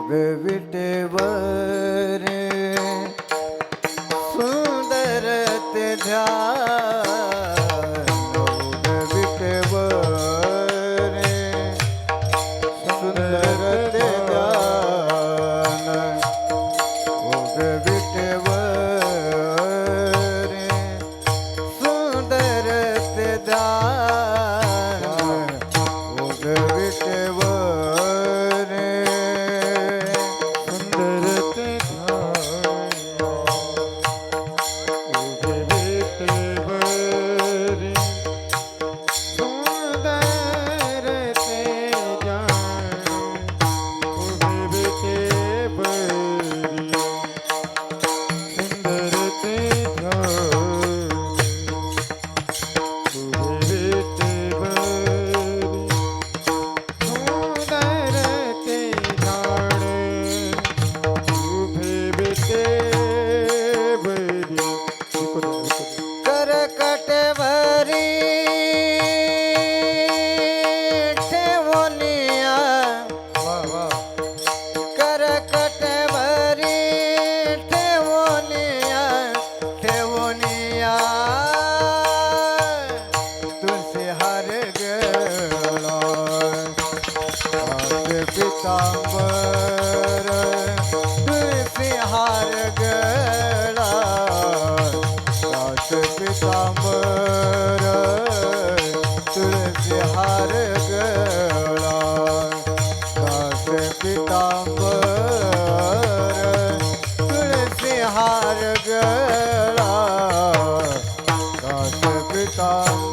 विटेवर सुंदर ते ध्यान विटेवर सुंदर ते ध्यान विटेवर सुंदर ते ध्यान विटेवर पितांबर तुळसी हार गळा काश पितांबर तुळसी हार गळा काश पितांबर तुळसी हार गळा काश पितांबर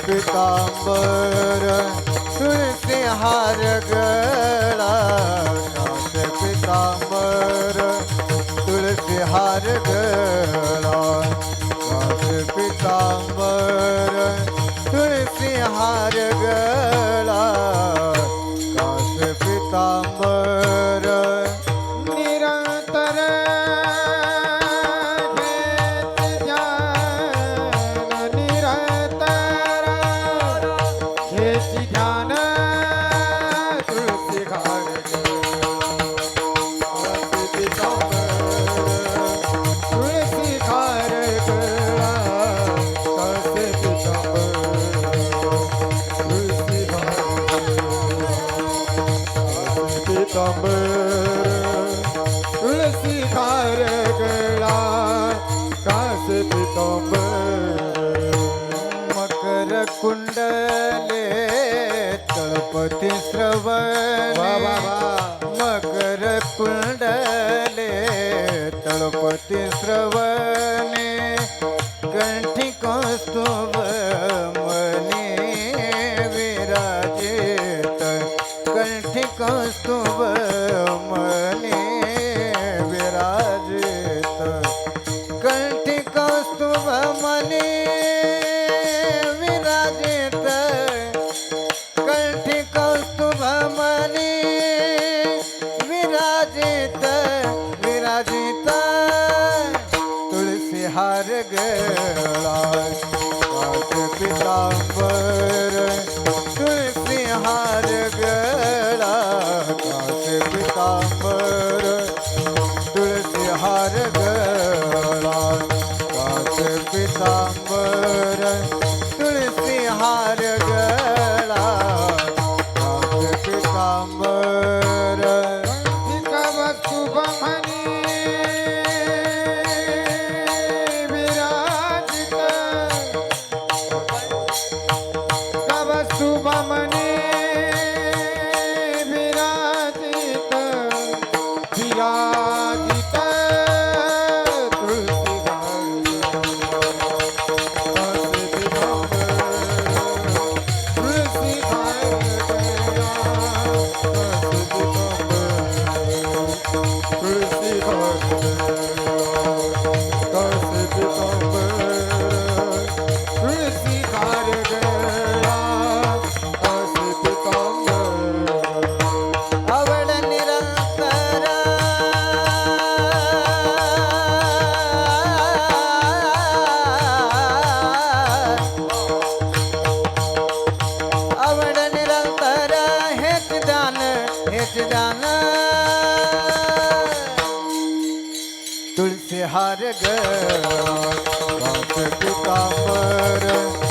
पितांबर तुळसी हार गळा काश पितांबर तुळसी हार गळा काश पितांबर तुळसी हार गळा काश पितांबर निरंतर तुळसी हार गळा काश पितांबर मकर कुंडले तळपती श्रवण मकर कुंडले तळपती श्रवणे कंठी कौस्तुभ मनी विराजित कंठी कौस्तुभ मनी विराजित कंठी कौस्तुभ मनी विराजित कंठी कौस्तुभ मनी विराजित विराजित तुळसी हार गळा काश पितांबर तुळसी हार गळा काश पितांबर तुळसी हार गळा काश पितांबर तुळसी हार गळा काश पितांबर आवड निरंतर आवड निरंतर हेच ध्यान तुळसी हार गळा पितांबर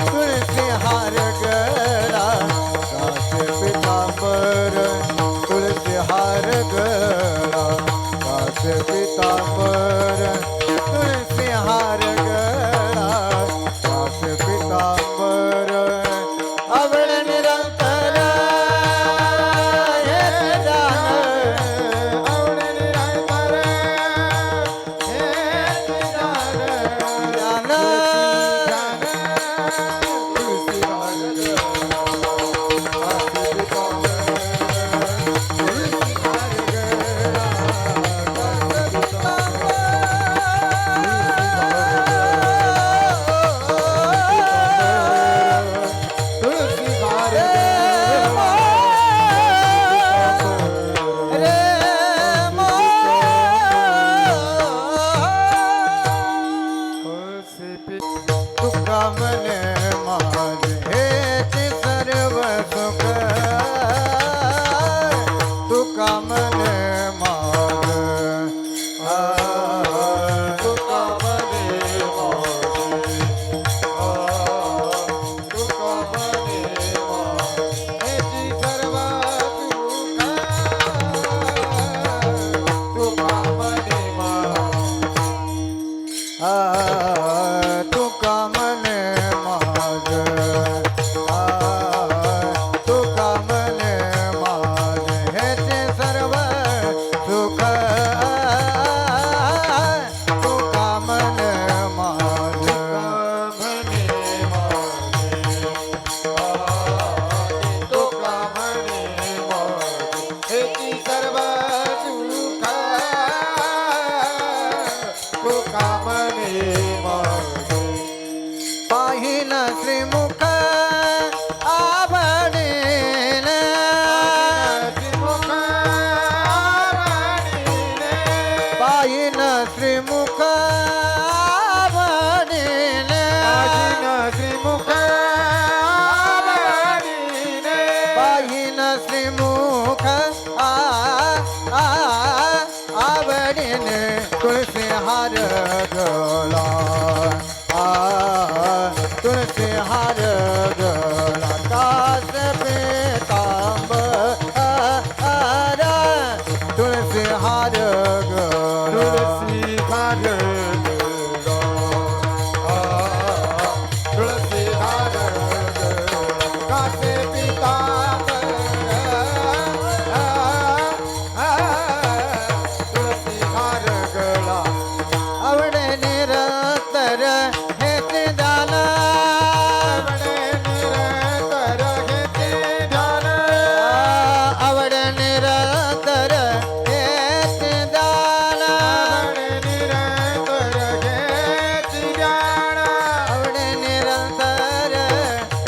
तुळसी हार गळा काच पितांबर तुळसी हार गळा काच पितांबर तुळसी हार गळा काच पितांबर आवड निरंतर हेच ध्यान आवड निरंतर हेच ध्यान तुळसी हार तुका मने माझे हेच सर्व सुख तुका मने माझे तुका मने माझे तुका मने माझे हेच सर्व सुख तुका मने माझे तुका मने माझ तुका मने माझ हेच सर्व सुख तुका मने माझ मने तुका मने माझ हेच सर्व सुख तुका मने पाहिन श्रीमुख आवडीन श्रीमुख आवडीन पाहिन श्रीमुख आवडीन श्रीमुख आवडीन पाहिन श्रीमुख आवडीन तुळसी हार गळा तुळसी हार गळा कास पितांबर तुळसी हार गळा तुळसी हार तुळसी हार कास पितांबर तुळसी हार गळा आवड निरंतर हेच ध्यान आवड निरंतर हेच ध्यान आवड निरंतर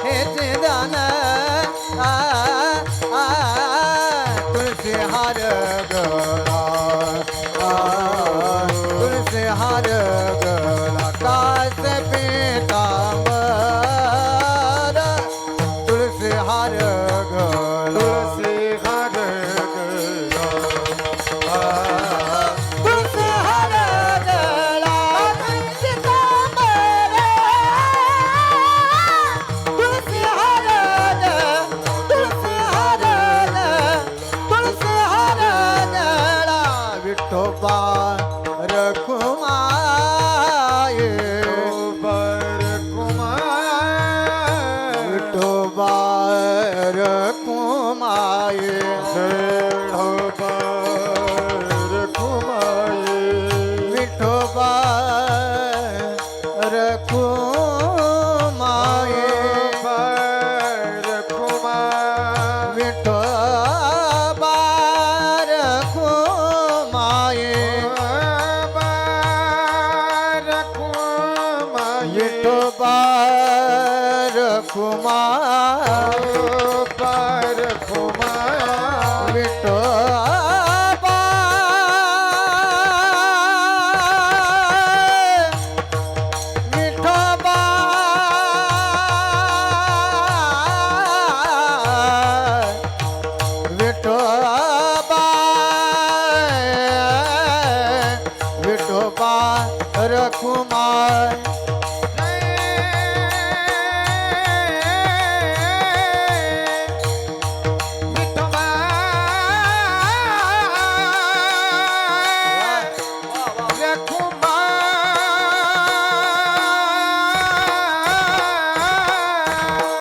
हेच ध्यान तुळसी हार गळा तुळसी हार गळा कास पितांबर तुळसी हार गळा तुळसी हार गळा तुळसी हार गळा पितांबर तुळसी हार तुळसी हार तुळसी हार रखुमार रखुमार विठोबा विठोबा विठोबा विठोबा रखुमार